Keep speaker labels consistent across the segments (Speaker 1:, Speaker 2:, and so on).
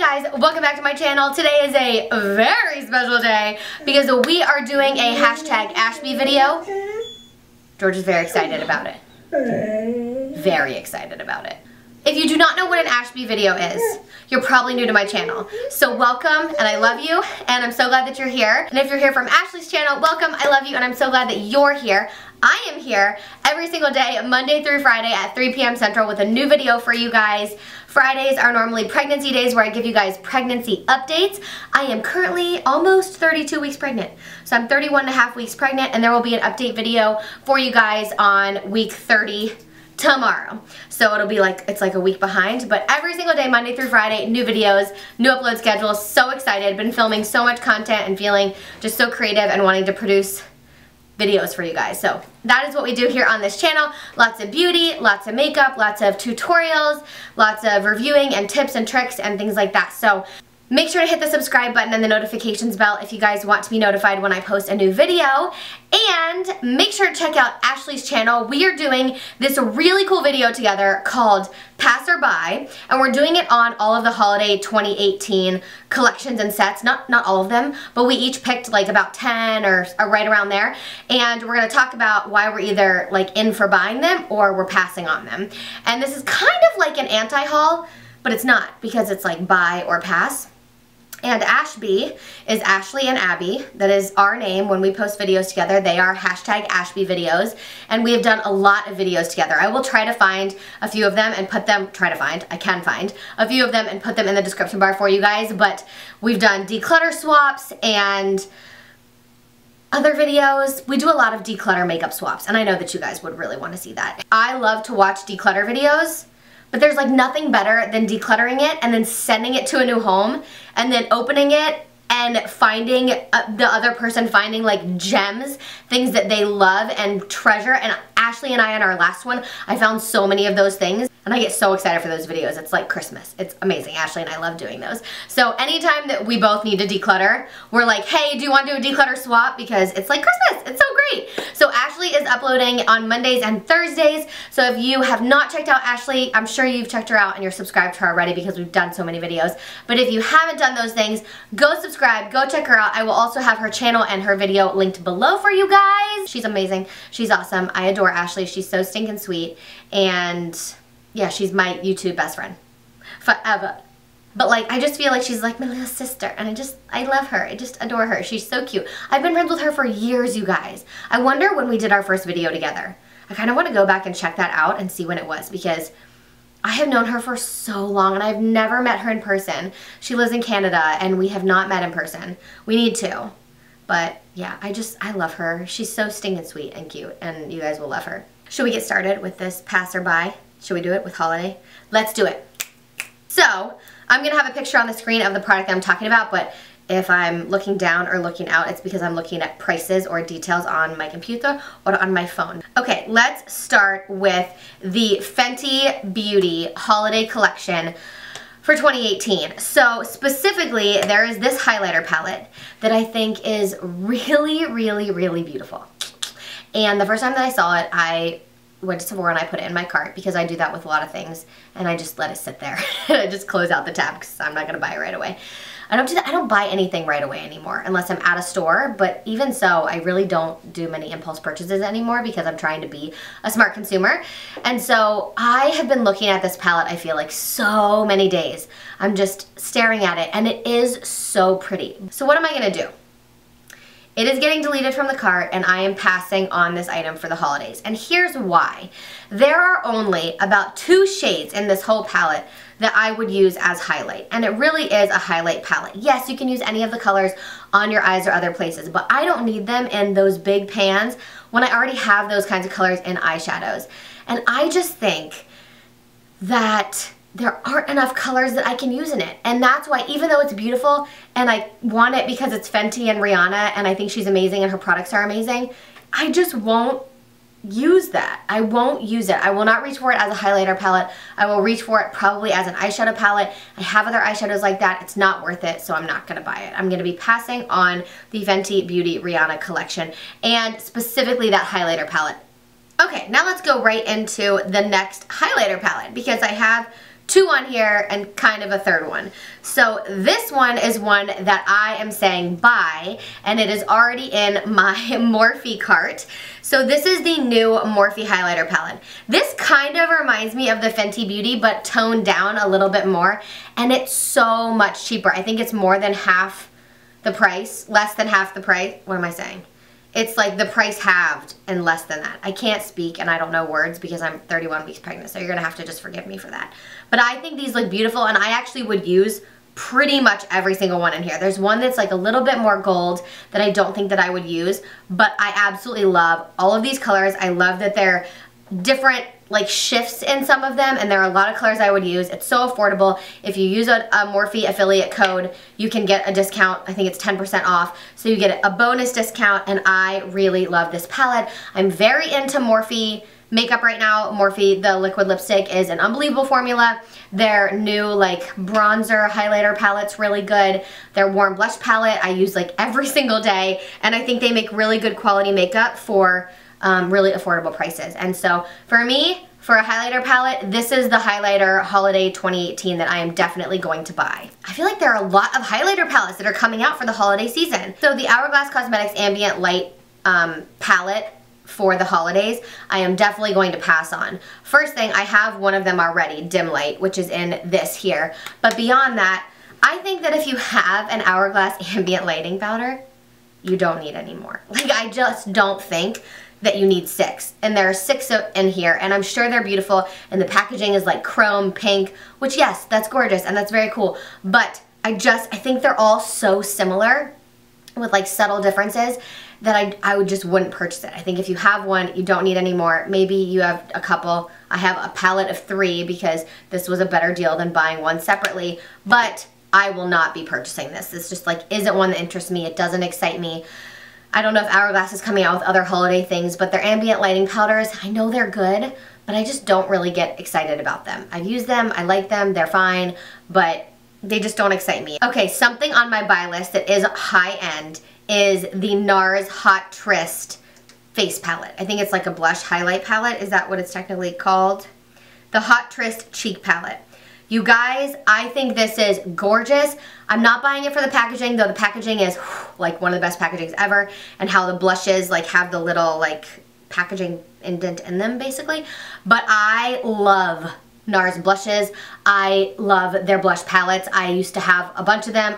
Speaker 1: guys, welcome back to my channel. Today is a very special day because we are doing a hashtag Ashby video. George is very excited about it. Very excited about it. If you do not know what an Ashby video is, you're probably new to my channel. So welcome, and I love you, and I'm so glad that you're here. And if you're here from Ashley's channel, welcome, I love you, and I'm so glad that you're here. I am here every single day, Monday through Friday at 3 p.m. Central with a new video for you guys. Fridays are normally pregnancy days where I give you guys pregnancy updates. I am currently almost 32 weeks pregnant. So I'm 31.5 weeks pregnant, and there will be an update video for you guys on week 30 tomorrow. So it'll be like, it's like a week behind, but every single day, Monday through Friday, new videos, new upload schedule. So excited, been filming so much content and feeling just so creative and wanting to produce videos for you guys. So that is what we do here on this channel. Lots of beauty, lots of makeup, lots of tutorials, lots of reviewing and tips and tricks and things like that. So make sure to hit the subscribe button and the notifications bell if you guys want to be notified when I post a new video. And make sure to check out Ashley's channel. We are doing this really cool video together called Passerby, and we're doing it on all of the holiday 2018 collections and sets. Not all of them, but we each picked like about 10 or right around there. And we're going to talk about why we're either like in for buying them or we're passing on them. And this is kind of like an anti-haul, but it's not, because it's like buy or pass. And Ashby is Ashley and Abby. That is our name when we post videos together. They are hashtag Ashby videos, and we have done a lot of videos together. I will try to find a few of them and put them, I can find a few of them and put them in the description bar for you guys, but we've done declutter swaps and other videos. We do a lot of declutter makeup swaps, and I know that you guys would really want to see that. I love to watch declutter videos, but there's like nothing better than decluttering it and then sending it to a new home and then opening it and finding the other person finding like gems, things that they love and treasure. And Ashley and I in our last one, I found so many of those things, and I get so excited for those videos. It's like Christmas. It's amazing. Ashley and I love doing those. So anytime that we both need to declutter, we're like, hey, do you want to do a declutter swap? Because it's like Christmas. It's so great. So Ashley is uploading on Mondays and Thursdays. So if you have not checked out Ashley, I'm sure you've checked her out and you're subscribed to her already because we've done so many videos. But if you haven't done those things, go subscribe, go check her out. I will also have her channel and her video linked below for you guys. She's amazing. She's awesome. I adore Ashley. She's so stinking sweet. And yeah, she's my YouTube best friend forever. But like, I just feel like she's like my little sister, and I love her. I just adore her. She's so cute. I've been friends with her for years, you guys. I wonder when we did our first video together. I kind of want to go back and check that out and see when it was, because I have known her for so long and I've never met her in person. She lives in Canada and we have not met in person. We need to. But yeah, I love her. She's so stinking sweet and cute, and you guys will love her. Should we get started with this passerby? Should we do it with holiday? Let's do it. So, I'm going to have a picture on the screen of the product that I'm talking about, but if I'm looking down or looking out, it's because I'm looking at prices or details on my computer or on my phone. Okay, let's start with the Fenty Beauty Holiday Collection for 2018. So specifically, there is this highlighter palette that I think is really, really, really beautiful. And the first time that I saw it, I went to Sephora and I put it in my cart, because I do that with a lot of things, and I just let it sit there. I just close out the tab because I'm not gonna buy it right away. I don't do that. I don't buy anything right away anymore unless I'm at a store, but even so, I really don't do many impulse purchases anymore because I'm trying to be a smart consumer. And so I have been looking at this palette, I feel like, so many days. I'm just staring at it, and it is so pretty. So what am I gonna do? It is getting deleted from the cart, and I am passing on this item for the holidays. And here's why. There are only about 2 shades in this whole palette that I would use as highlight. And it really is a highlight palette. Yes, you can use any of the colors on your eyes or other places, but I don't need them in those big pans when I already have those kinds of colors in eyeshadows. And I just think that there aren't enough colors that I can use in it. And that's why, even though it's beautiful and I want it because it's Fenty and Rihanna and I think she's amazing and her products are amazing, I just won't use that. I won't use it. I will not reach for it as a highlighter palette. I will reach for it probably as an eyeshadow palette. I have other eyeshadows like that. It's not worth it, so I'm not going to buy it. I'm going to be passing on the Fenty Beauty Rihanna collection, and specifically that highlighter palette. Okay, now let's go right into the next highlighter palette, because I have two on here and kind of a third one. So this one is one that I am saying buy, and it is already in my Morphe cart. So this is the new Morphe highlighter palette. This kind of reminds me of the Fenty Beauty, but toned down a little bit more, and it's so much cheaper. I think it's more than half the price, less than half the price. What am I saying? It's like the price halved and less than that. I can't speak and I don't know words because I'm 31 weeks pregnant, so you're gonna have to just forgive me for that. But I think these look beautiful, and I actually would use pretty much every single one in here. There's one that's like a little bit more gold that I don't think that I would use, but I absolutely love all of these colors. I love that they're different like shifts in some of them, and there are a lot of colors I would use. It's so affordable. If you use a Morphe affiliate code, you can get a discount. I think it's 10% off, so you get a bonus discount, and I really love this palette. I'm very into Morphe makeup right now. Morphe, the liquid lipstick, is an unbelievable formula. Their new like bronzer highlighter palette's really good. Their warm blush palette I use like every single day, and I think they make really good quality makeup for really affordable prices. And so for me, for a highlighter palette, this is the highlighter holiday 2018 that I am definitely going to buy. I feel like there are a lot of highlighter palettes that are coming out for the holiday season. So the Hourglass Cosmetics Ambient Light palette for the holidays, I am definitely going to pass on. First thing, I have one of them already, Dim Light, which is in this here. But beyond that, I think that if you have an Hourglass Ambient Lighting powder, you don't need any more. Like, I just don't think that you need 6. And there are 6 in here, and I'm sure they're beautiful, and the packaging is like chrome pink, which yes, that's gorgeous and that's very cool. But I think they're all so similar with like subtle differences that I just wouldn't purchase it. I think if you have one, you don't need any more. Maybe you have a couple. I have a palette of 3 because this was a better deal than buying one separately, but I will not be purchasing this. It's just like, isn't one that interests me. It doesn't excite me. I don't know if Hourglass is coming out with other holiday things, but their ambient lighting powders, I know they're good, but I just don't really get excited about them. I've used them, I like them, they're fine, but they just don't excite me. Okay, something on my buy list that is high-end is the NARS Hot TRYST face palette. I think it's like a blush highlight palette. Is that what it's technically called? The Hot TRYST cheek palette. You guys, I think this is gorgeous. I'm not buying it for the packaging, though the packaging is like one of the best packagings ever, and how the blushes like have the little like packaging indent in them basically. But I love NARS blushes. I love their blush palettes. I used to have a bunch of them.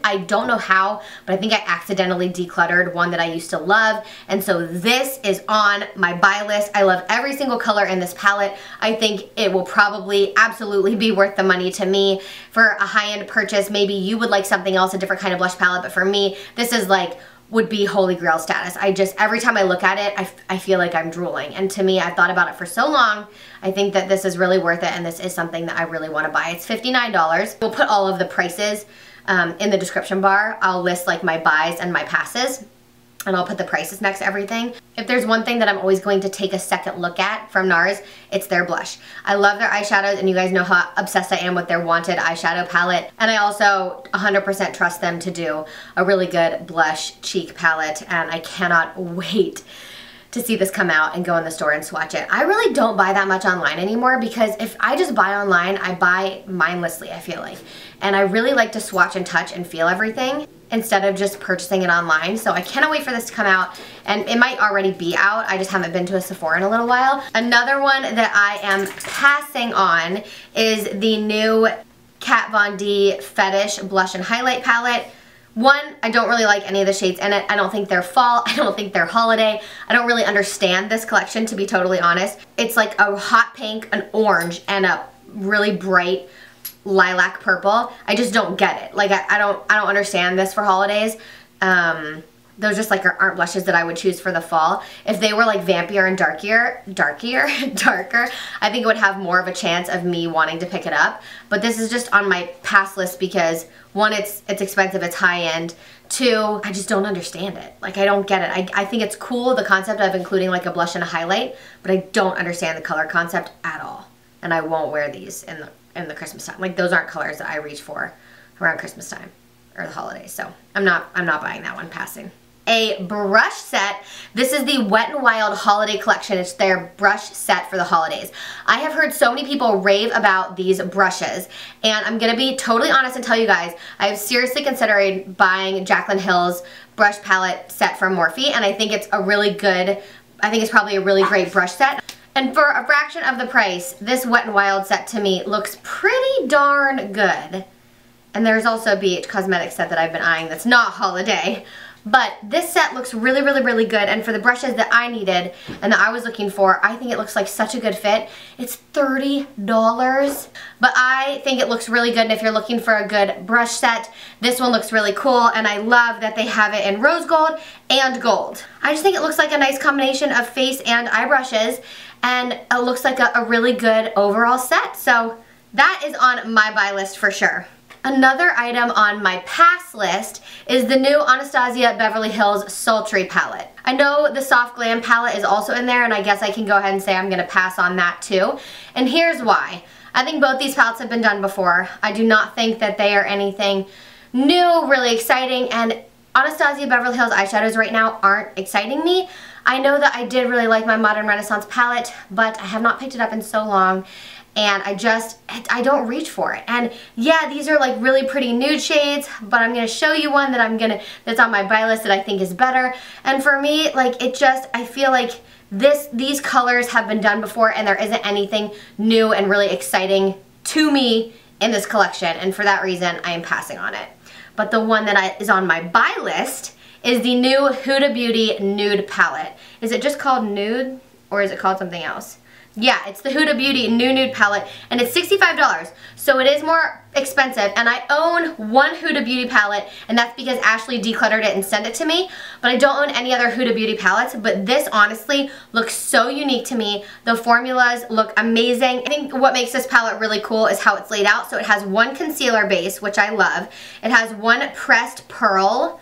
Speaker 1: I don't know how, but I think I accidentally decluttered one that I used to love. And so this is on my buy list. I love every single color in this palette. I think it will probably absolutely be worth the money to me for a high-end purchase. Maybe you would like something else, a different kind of blush palette, but for me, this is like would be holy grail status. Every time I look at it, I feel like I'm drooling. And to me, I've thought about it for so long. I think that this is really worth it, and this is something that I really want to buy. It's $59. We'll put all of the prices in the description bar. I'll list like my buys and my passes, and I'll put the prices next to everything. If there's one thing that I'm always going to take a second look at from NARS, it's their blush. I love their eyeshadows, and you guys know how obsessed I am with their Wanted eyeshadow palette. And I also 100% trust them to do a really good blush cheek palette, and I cannot wait to see this come out and go in the store and swatch it. I really don't buy that much online anymore because if I just buy online, I buy mindlessly, I feel like. And I really like to swatch and touch and feel everything instead of just purchasing it online. So I cannot wait for this to come out, and it might already be out. I just haven't been to a Sephora in a little while. Another one that I am passing on is the new Kat Von D Fetish Blush and Highlight Palette. One, I don't really like any of the shades in it. I don't think they're fall. I don't think they're holiday. I don't really understand this collection, to be totally honest. It's like a hot pink, an orange, and a really bright lilac purple. I just don't get it. Like I don't understand this for holidays. Those just like aren't blushes that I would choose for the fall. If they were like vampier and darker, I think it would have more of a chance of me wanting to pick it up. But this is just on my pass list because one, it's expensive, it's high end. Two, I just don't understand it. Like I don't get it. I think it's cool, the concept of including like a blush and a highlight, but I don't understand the color concept at all. And I won't wear these in the Christmas time. Like those aren't colors that I reach for around Christmas time or the holidays. So I'm not buying that one, passing. a brush set. This is the Wet n Wild Holiday Collection. It's their brush set for the holidays. I have heard so many people rave about these brushes, and I'm gonna be totally honest and tell you guys, I have seriously considered buying Jaclyn Hill's brush palette set from Morphe, and I think it's a really good, I think it's probably a really great brush set. And for a fraction of the price, this Wet n Wild set to me looks pretty darn good. And there's also a BH Cosmetics set that I've been eyeing that's not holiday. But this set looks really, really, really good, and for the brushes that I needed and that I was looking for, I think it looks like such a good fit. It's $30, but I think it looks really good, and if you're looking for a good brush set, this one looks really cool, and I love that they have it in rose gold and gold. I just think it looks like a nice combination of face and eye brushes, and it looks like a really good overall set, so that is on my buy list for sure. Another item on my pass list is the new Anastasia Beverly Hills Sultry palette. I know the Soft Glam palette is also in there, and I guess I can go ahead and say I'm going to pass on that too. And here's why. I think both these palettes have been done before. I do not think that they are anything new, really exciting, and Anastasia Beverly Hills eyeshadows right now aren't exciting me. I know that I did really like my Modern Renaissance palette, but I have not picked it up in so long. And I don't reach for it. And yeah, these are like really pretty nude shades, but I'm gonna show you one that that's on my buy list that I think is better. And for me, like I feel like these colors have been done before, and there isn't anything new and really exciting to me in this collection. And for that reason, I am passing on it. But the one that is on my buy list is the new Huda Beauty Nude palette. Is it just called Nude, or is it called something else? Yeah, it's the Huda Beauty Nude palette, and it's $65, so it is more expensive, and I own one Huda Beauty palette, and that's because Ashley decluttered it and sent it to me, but I don't own any other Huda Beauty palettes, but this honestly looks so unique to me. The formulas look amazing. I think what makes this palette really cool is how it's laid out. So it has one concealer base, which I love. It has one pressed pearl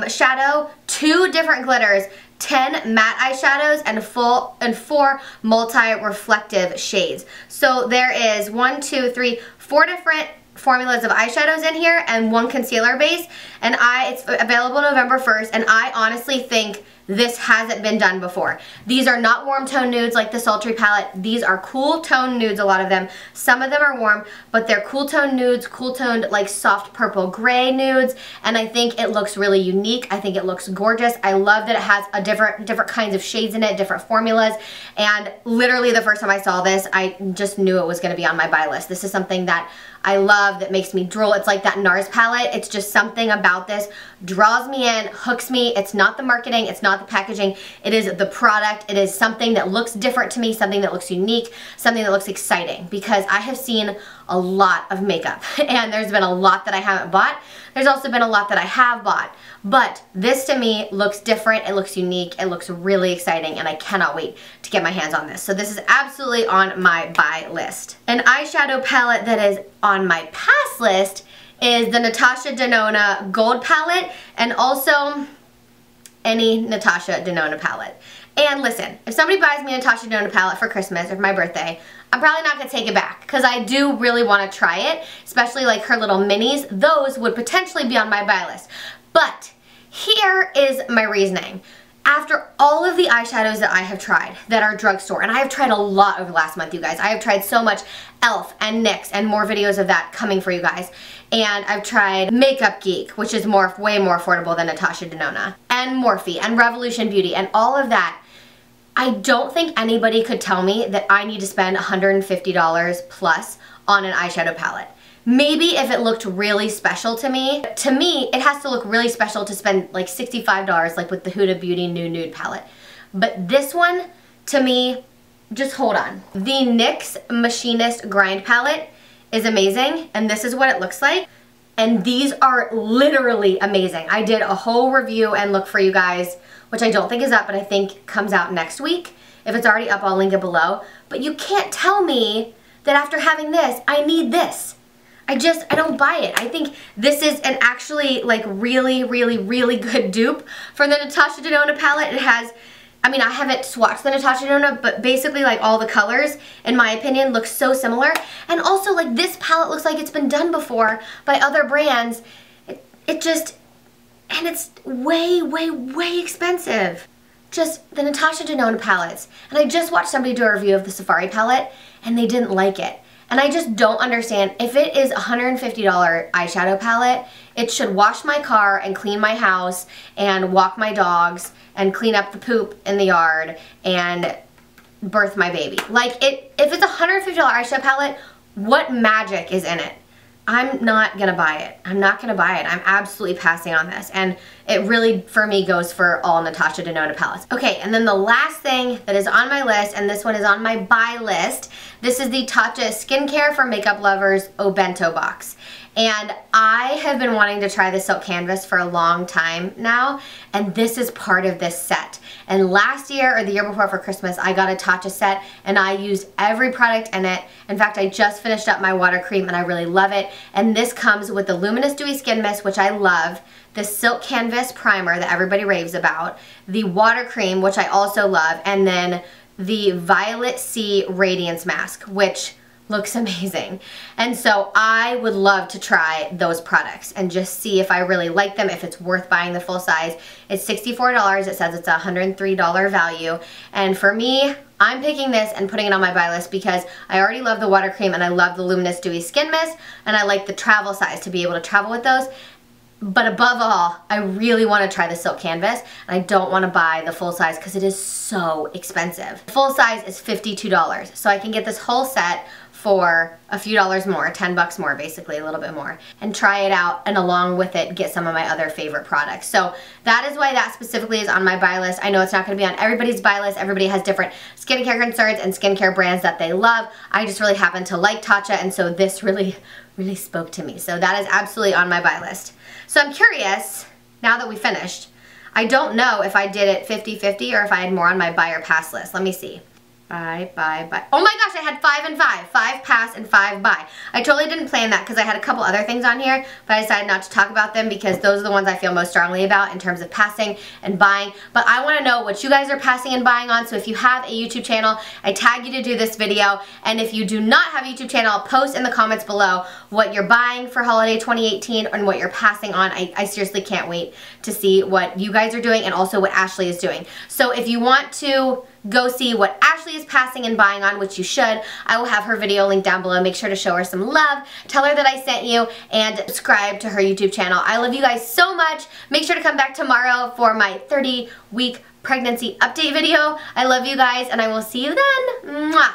Speaker 1: shadow, 2 different glitters, 10 matte eyeshadows, and 4 multi-reflective shades. So there is 4 different formulas of eyeshadows in here and 1 concealer base, and it's available November 1st, and I honestly think this hasn't been done before. These are not warm tone nudes like the Sultry palette. These are cool tone nudes, a lot of them. Some of them are warm, but they're cool tone nudes, cool toned like soft purple gray nudes, and I think it looks really unique. I think it looks gorgeous. I love that it has a different kinds of shades in it, different formulas, and literally the first time I saw this, I just knew it was going to be on my buy list. This is something that I love, that makes me drool. It's like that NARS palette. It's just something about this draws me in, hooks me. It's not the marketing, it's not the packaging, it is the product. It is something that looks different to me, something that looks unique, something that looks exciting, because I have seen a lot of makeup, and there's been a lot that I haven't bought. There's also been a lot that I have bought, but this to me looks different, it looks unique, it looks really exciting, and I cannot wait to get my hands on this. So this is absolutely on my buy list. An eyeshadow palette that is on my pass list is the Natasha Denona Gold palette, and also any Natasha Denona palette. And listen, if somebody buys me a Natasha Denona palette for Christmas or for my birthday, I'm probably not going to take it back, because I do really want to try it, especially like her little minis. Those would potentially be on my buy list. But here is my reasoning. After all of the eyeshadows that I have tried that are drugstore, and I have tried a lot over the last month, you guys. I have tried so much. ELF and NYX, and more videos of that coming for you guys. And I've tried Makeup Geek, which is way more affordable than Natasha Denona, and Morphe, and Revolution Beauty, and all of that. I don't think anybody could tell me that I need to spend $150 plus on an eyeshadow palette. Maybe if it looked really special to me, it has to look really special to spend like $65 like with the Huda Beauty Nude palette. But this one, to me, just hold on. The NYX Machinist Grind palette is amazing, and this is what it looks like. And these are literally amazing. I did a whole review and look for you guys, which I don't think is up, but I think comes out next week. If it's already up, I'll link it below. But you can't tell me that after having this, I need this. I don't buy it. I think this is an actually like really, really, really good dupe for the Natasha Denona palette. It has, I mean, I haven't swatched the Natasha Denona, but basically like all the colors, in my opinion, look so similar. And also like this palette looks like it's been done before by other brands. and it's way, way, way expensive. Just the Natasha Denona palettes. And I just watched somebody do a review of the Safari palette, and they didn't like it. And I just don't understand. If it is a $150 eyeshadow palette, it should wash my car and clean my house and walk my dogs and clean up the poop in the yard and birth my baby. Like, if it's a $150 eyeshadow palette, what magic is in it? I'm not gonna buy it. I'm not gonna buy it. I'm absolutely passing on this. And it really, for me, goes for all Natasha Denona palettes. Okay, and then the last thing that is on my list, and this one is on my buy list, this is the Tatcha Skincare for Makeup Lovers Obento box. And I have been wanting to try the Silk Canvas for a long time now, and this is part of this set. And last year, or the year before for Christmas, I got a Tatcha set, and I used every product in it. In fact, I just finished up my water cream, and I really love it. And this comes with the Luminous Dewy Skin Mist, which I love, the Silk Canvas Primer that everybody raves about, the water cream, which I also love, and then the Violet Sea Radiance Mask, which looks amazing. And so I would love to try those products and just see if I really like them, if it's worth buying the full size. It's $64. It says it's a $103 value. And for me, I'm picking this and putting it on my buy list because I already love the water cream and I love the Luminous Dewy Skin Mist, and I like the travel size to be able to travel with those. But above all, I really want to try the Silk Canvas, and I don't want to buy the full size because it is so expensive. Full size is $52, so I can get this whole set for a few dollars more, 10 bucks more, basically a little bit more, and try it out, and along with it get some of my other favorite products. So that is why that specifically is on my buy list. I know it's not going to be on everybody's buy list. Everybody has different skincare concerns and skincare brands that they love. I just really happen to like Tatcha, and so this really spoke to me. So that is absolutely on my buy list. So I'm curious, now that we finished, I don't know if I did it 50-50 or if I had more on my buy or pass list. Let me see. Buy. Oh my gosh, I had 5 and 5. 5 pass and 5 buy. I totally didn't plan that because I had a couple other things on here, but I decided not to talk about them because those are the ones I feel most strongly about in terms of passing and buying. But I want to know what you guys are passing and buying on, so if you have a YouTube channel, I tag you to do this video. And if you do not have a YouTube channel, post in the comments below what you're buying for holiday 2018 and what you're passing on. I seriously can't wait to see what you guys are doing and also what Ashley is doing. So if you want to go see what Ashley is passing and buying on, which you should, I will have her video linked down below. Make sure to show her some love, tell her that I sent you, and subscribe to her YouTube channel. I love you guys so much. Make sure to come back tomorrow for my 30-week pregnancy update video. I love you guys, and I will see you then. Mwah!